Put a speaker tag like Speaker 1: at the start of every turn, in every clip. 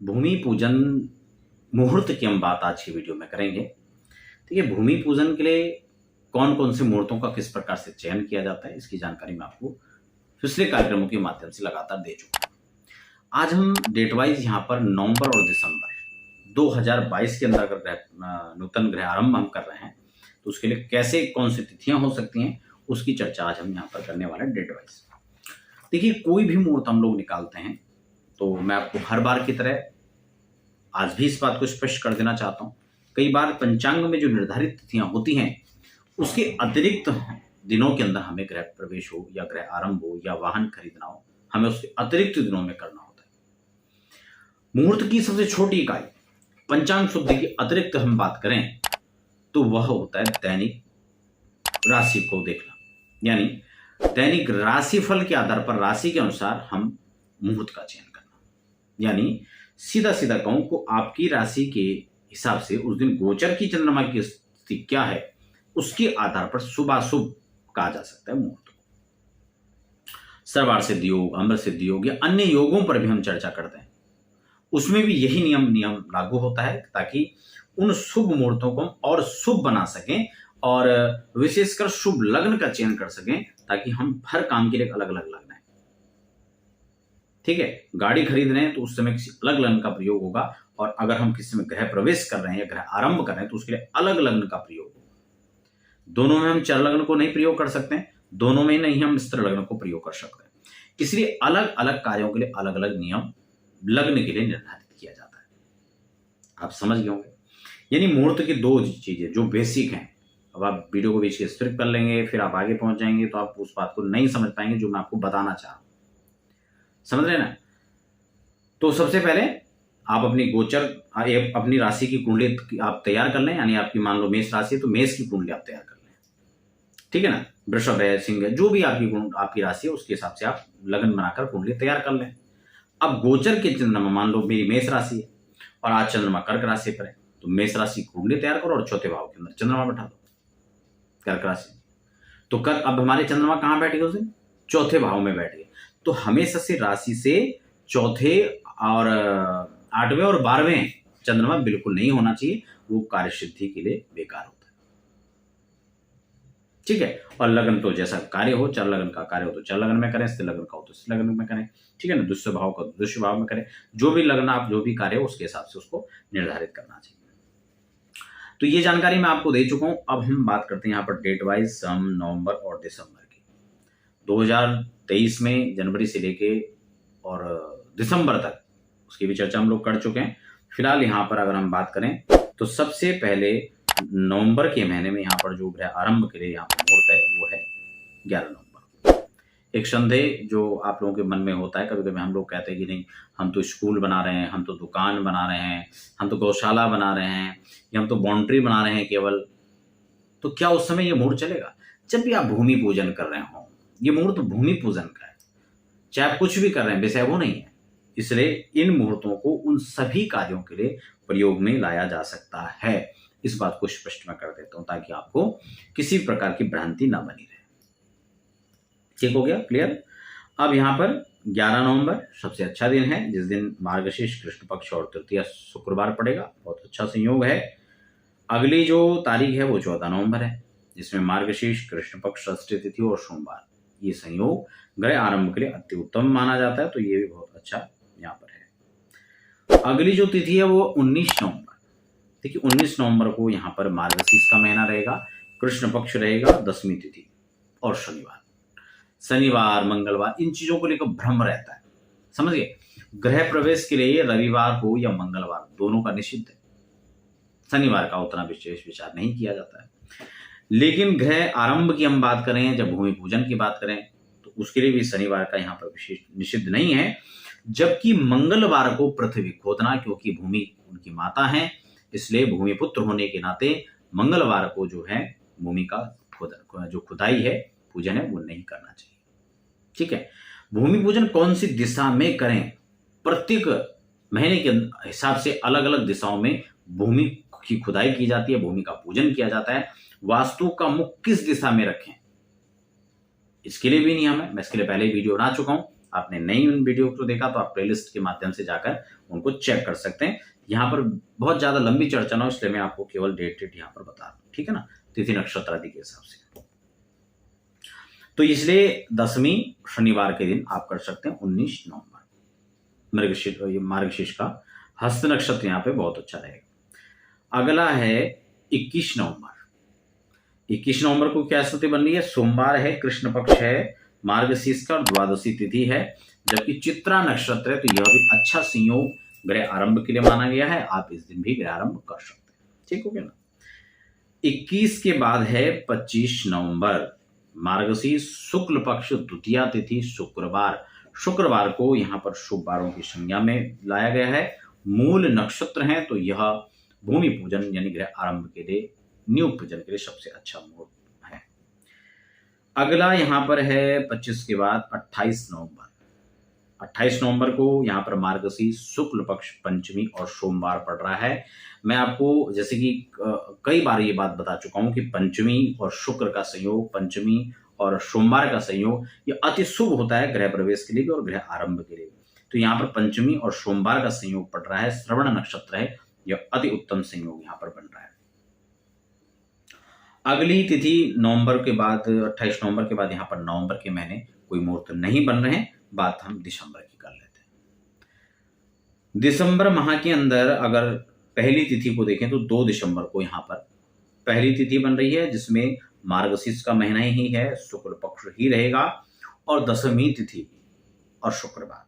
Speaker 1: भूमि पूजन मुहूर्त की हम बात आज की वीडियो में करेंगे। ठीक है, भूमि पूजन के लिए कौन कौन से मुहूर्तों का किस प्रकार से चयन किया जाता है, इसकी जानकारी मैं आपको पिछले कार्यक्रमों के माध्यम से लगातार दे चुका हूं। आज हम डेट वाइज यहाँ पर नवंबर और दिसंबर 2022 के अंदर अगर नूतन ग्रह आरंभ हम कर रहे हैं तो उसके लिए कैसे कौन सी तिथियां हो सकती हैं, उसकी चर्चा आज हम यहाँ पर करने वाले हैं डेट वाइज। देखिए, कोई भी मुहूर्त हम लोग निकालते हैं तो मैं आपको हर बार की तरह आज भी इस बात को स्पष्ट कर देना चाहता हूं। कई बार पंचांग में जो निर्धारित तिथियां होती हैं उसके अतिरिक्त दिनों के अंदर हमें गृह प्रवेश हो या गृह आरंभ हो या वाहन खरीदना हो, हमें उसके अतिरिक्त दिनों में करना होता है। मुहूर्त की सबसे छोटी इकाई पंचांग शुद्धि की अतिरिक्त हम बात करें तो वह होता है दैनिक राशि को देखना, यानी दैनिक राशिफल के आधार पर राशि के अनुसार हम मुहूर्त का चयन करना। यानी सीधा सीधा कहूं को आपकी राशि के हिसाब से उस दिन गोचर की चंद्रमा की स्थिति क्या है, उसके आधार पर शुभ अशुभ कहा जा सकता है मुहूर्त को। सर्वार सिद्धि योग, अमृत सिद्धि योग या अन्य योगों पर भी हम चर्चा करते हैं, उसमें भी यही नियम लागू होता है ताकि उन शुभ मुहूर्तों को हम और शुभ बना सकें और विशेषकर शुभ लग्न का चयन कर सकें ताकि हम हर काम के लिए अलग अलग लग्न है। ठीक है, गाड़ी खरीद रहे हैं तो उस समय किसी अलग लग्न का प्रयोग होगा, और अगर हम किसी में गृह प्रवेश कर रहे हैं या गृह आरंभ कर रहे हैं तो उसके लिए अलग लग्न का प्रयोग होगा। दोनों में हम चर लग्न को नहीं प्रयोग कर सकते हैं, दोनों में नहीं हम स्त्र लग्न को प्रयोग कर सकते हैं। इसलिए अलग अलग कार्यों के लिए अलग अलग नियम लग्न के लिए निर्धारित किया जाता है। आप समझ गए होंगे। यानी मुहूर्त की दो चीजें जो बेसिक हैं, अब आप वीडियो को बीच स्किप कर लेंगे फिर आप आगे पहुंच जाएंगे तो आप उस बात को नहीं समझ पाएंगे जो मैं आपको बताना चाह रहा हूं। समझ रहे ना? तो सबसे पहले आप अपनी गोचर अपनी राशि की कुंडली आप तैयार कर लें। यानी आपकी मान लो मेष राशि है तो मेष की कुंडली आप तैयार कर लें। ठीक है ना? वृषभ है, सिंह है, जो भी आपकी राशि है उसके हिसाब से आप लगन बनाकर कुंडली तैयार कर लें। अब गोचर के चंद्रमा, मान लो मेरी मेष राशि है और आज चंद्रमा कर्क राशि पर है तो मेष राशि कुंडली तैयार करो और चौथे भाव के अंदर चंद्रमा बैठा दो कर्क राशि। तो अब हमारे चंद्रमा कहां बैठ गए उस दिन? चौथे भाव में बैठ गए। तो हमेशा से राशि से चौथे और 8वें और 12वें चंद्रमा बिल्कुल नहीं होना चाहिए, वो कार्य सिद्धि के लिए बेकार होता है। ठीक है, और लग्न तो जैसा कार्य हो, चर लग्न का कार्य हो तो चर लग्न में करें, स्थिर लग्न का हो तो स्थिर लग्न में करें। ठीक है ना? दुष्य भाव का दुष्य भाव में करें। जो भी लग्न आप जो भी कार्य हो उसके हिसाब से उसको निर्धारित करना चाहिए। तो ये जानकारी मैं आपको दे चुका हूं। अब हम बात करते हैं यहाँ पर डेट वाइज हम नवंबर और दिसंबर की। 2023 में जनवरी से लेके और दिसंबर तक उसकी भी चर्चा हम लोग कर चुके हैं। फिलहाल यहाँ पर अगर हम बात करें तो सबसे पहले नवंबर के महीने में यहाँ पर जो गृह आरंभ के लिए यहाँ पर मुहूर्त है वो है 11 नवंबर। एक संदेह जो आप लोगों के मन में होता है, कभी कभी हम लोग कहते हैं कि नहीं हम तो स्कूल बना रहे हैं, हम तो दुकान बना रहे हैं, हम तो गौशाला बना रहे हैं या हम तो बाउंड्री बना रहे हैं केवल, तो क्या उस समय ये मुहूर्त चलेगा? जब भी आप भूमि पूजन कर रहे हो, ये मुहूर्त भूमि पूजन का है, चाहे आप कुछ भी कर रहे हैं, विषय वो नहीं है। इसलिए इन मुहूर्तों को उन सभी कार्यों के लिए प्रयोग में लाया जा सकता है। इस बात को स्पष्ट मैं कर देता हूं ताकि आपको किसी प्रकार की भ्रांति ना बनी रहे। ठीक हो गया? क्लियर? अब यहाँ पर 11 नवंबर सबसे अच्छा दिन है, जिस दिन मार्गशीर्ष कृष्ण पक्ष और तृतीया शुक्रवार पड़ेगा। बहुत अच्छा संयोग है। अगली जो तारीख है वो 14 नवंबर है, जिसमें मार्गशीर्ष कृष्ण पक्ष षष्ठी तिथि और सोमवार, ये संयोग ग्रह आरंभ के लिए अति उत्तम माना जाता है। तो ये भी बहुत अच्छा यहाँ पर है। अगली जो तिथि है वो 19 नवंबर। देखिए 19 नवंबर को यहाँ पर मार्गशीर्ष का महीना रहेगा, कृष्ण पक्ष रहेगा, 10वीं तिथि और शनिवार मंगलवार इन चीजों को लेकर भ्रम रहता है। समझिए, गृह प्रवेश के लिए रविवार हो या मंगलवार दोनों का निषिद्ध है। शनिवार का उतना विशेष विचार नहीं किया जाता है। लेकिन गृह आरंभ की हम बात करें, जब भूमि पूजन की बात करें तो उसके लिए भी शनिवार का यहाँ पर विशेष निषिद्ध नहीं है। जबकि मंगलवार को पृथ्वी खोदना, क्योंकि भूमि उनकी माता है, इसलिए भूमिपुत्र होने के नाते मंगलवार को जो है भूमि का जो खुदाई है, पूजन है, वो नहीं करना चाहिए। ठीक है, भूमि पूजन कौन सी दिशा में करें? प्रत्येक महीने के हिसाब से अलग अलग दिशाओं में भूमि की खुदाई की जाती है, भूमि का पूजन किया जाता है। वास्तु का मुख किस दिशा में रखें, इसके लिए भी नियम है। मैं इसके लिए पहले वीडियो बना चुका हूं, आपने नहीं उन वीडियो को देखा तो आप प्लेलिस्ट के माध्यम से जाकर उनको चेक कर सकते हैं। यहाँ पर बहुत ज्यादा लंबी चर्चा ना हो, इसलिए मैं आपको केवल डेट यहाँ पर बता रहा हूँ, ठीक है ना, तिथि नक्षत्र आदि के हिसाब से। तो इसलिए 10वीं शनिवार के दिन आप कर सकते हैं 19 नवंबर मार्गशीर्ष का हस्त नक्षत्र यहाँ पे बहुत अच्छा रहेगा। अगला है 21 नवंबर। 21 नवंबर को क्या स्थिति बन रही है? सोमवार है, कृष्ण पक्ष है, मार्गशीर्ष का द्वादशी तिथि है, जबकि चित्रा नक्षत्र है, तो यह भी अच्छा संयोग ग्रह आरंभ के लिए माना गया है। आप इस दिन भी ग्रह आरंभ कर सकते हैं, ठीक हो गया ना। 21 के बाद है 25 नवंबर, मार्गशीर्ष शुक्ल पक्ष द्वितीया तिथि शुक्रवार को यहाँ पर शुभ वारों की संज्ञा में लाया गया है। मूल नक्षत्र है, तो यह भूमि पूजन यानी ग्रह आरंभ के लिए, न्यू पूजन के लिए सबसे अच्छा मुहूर्त है। अगला यहाँ पर है 25 के बाद 28 नवंबर। 28 नवंबर को यहाँ पर मार्गशीर्ष शुक्ल पक्ष पंचमी और सोमवार पड़ रहा है। मैं आपको जैसे कि कई बार ये बात बता चुका हूं कि पंचमी और शुक्र का संयोग, पंचमी और सोमवार का संयोग ये अति शुभ होता है ग्रह प्रवेश के लिए भी और ग्रह आरंभ के लिए। तो यहाँ पर पंचमी और सोमवार का संयोग पड़ रहा है, श्रवण नक्षत्र है, यह अति उत्तम संयोग यहाँ पर बन रहा है। अगली तिथि नवंबर के बाद 28 नवंबर के बाद यहाँ पर नवंबर के महीने कोई मुहूर्त नहीं बन रहे हैं। बात हम दिसंबर की कर लेते हैं। दिसंबर माह के अंदर अगर पहली तिथि को देखें तो 2 दिसंबर को यहाँ पर पहली तिथि बन रही है, जिसमें मार्गशीर्ष का महीना ही है, शुक्ल पक्ष ही रहेगा और 10वीं तिथि और शुक्रवार,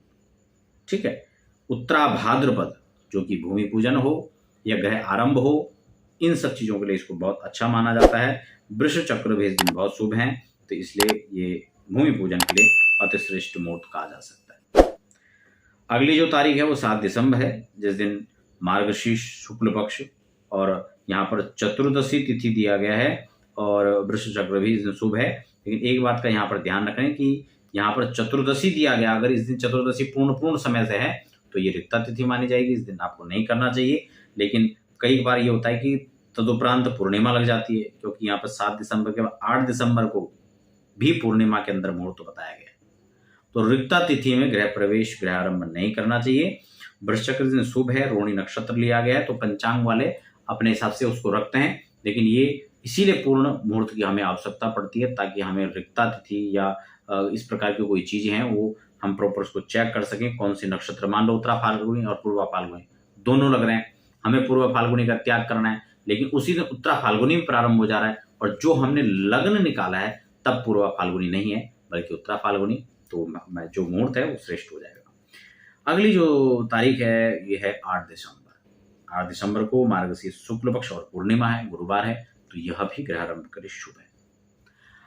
Speaker 1: ठीक है। उत्तरा भाद्रपद जो कि भूमि पूजन हो या ग्रह आरंभ हो, इन सब चीजों के लिए इसको बहुत अच्छा माना जाता है। वृष चक्र भी इस दिन बहुत शुभ हैं, तो इसलिए ये भूमि पूजन के लिए अति श्रेष्ठ मुहूर्त कहा जा सकता है। अगली जो तारीख है वो 7 दिसंबर है, जिस दिन मार्गशीर्ष शुक्ल पक्ष और यहाँ पर चतुर्दशी तिथि दिया गया है और वृष चक्र भी इस दिन शुभ है। लेकिन एक बात का यहाँ पर ध्यान रखें कि यहाँ पर चतुर्दशी दिया गया, अगर इस दिन चतुर्दशी पूर्ण समय से है तो ये रिक्ता तिथि मानी जाएगी, इस दिन आपको नहीं करना चाहिए। लेकिन कई बार ये होता है कि तदुपरांत पूर्णिमा लग जाती है, क्योंकि यहाँ पर 7 दिसंबर के बाद 8 दिसंबर को भी पूर्णिमा के अंदर मुहूर्त बताया गया है। तो रिक्ता तिथि में गृह प्रवेश, गृह आरंभ नहीं करना चाहिए। वृश्चिक दिन शुभ है, रोहिणी नक्षत्र लिया गया है, तो पंचांग वाले अपने हिसाब से उसको रखते हैं, लेकिन ये इसीलिए पूर्ण मुहूर्त की हमें आवश्यकता पड़ती है ताकि हमें रिक्ता तिथि या इस प्रकार की कोई चीजें हैं वो हम प्रॉपर उसको चेक कर सकें। कौन सी नक्षत्र, मान लो उत्तरा फाल्गुनी और पूर्वा फाल्गुनी दोनों लग रहे हैं, हमें पूर्व फाल्गुनी का त्याग करना है, लेकिन उसी दिन उत्तरा फाल्गुनी में प्रारंभ हो जा रहा है और जो हमने लग्न निकाला है तब पूर्वा फाल्गुनी नहीं है बल्कि उत्तरा फाल्गुनी, तो जो मुहूर्त है वो श्रेष्ठ हो जाएगा। अगली जो तारीख है ये है 8 दिसंबर। 8 दिसंबर को मार्गशीर्ष शुक्ल पक्ष और पूर्णिमा है, गुरुवार है, तो यह भी ग्रह आरंभ के लिए शुभ है।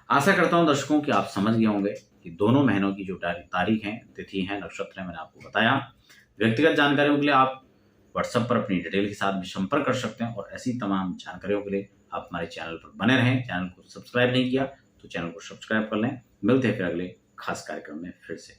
Speaker 1: आशा करता हूं दर्शकों कि आप समझ गए होंगे कि दोनों महीनों की जो तारीख है, तिथि है, नक्षत्र है, मैंने आपको बताया। व्यक्तिगत जानकारियों के लिए आप व्हाट्सएप पर अपनी डिटेल के साथ भी संपर्क कर सकते हैं और ऐसी तमाम जानकारियों के लिए आप हमारे चैनल पर बने रहें। चैनल को सब्सक्राइब नहीं किया तो चैनल को सब्सक्राइब कर लें। मिलते हैं फिर अगले खास कार्यक्रम में फिर से।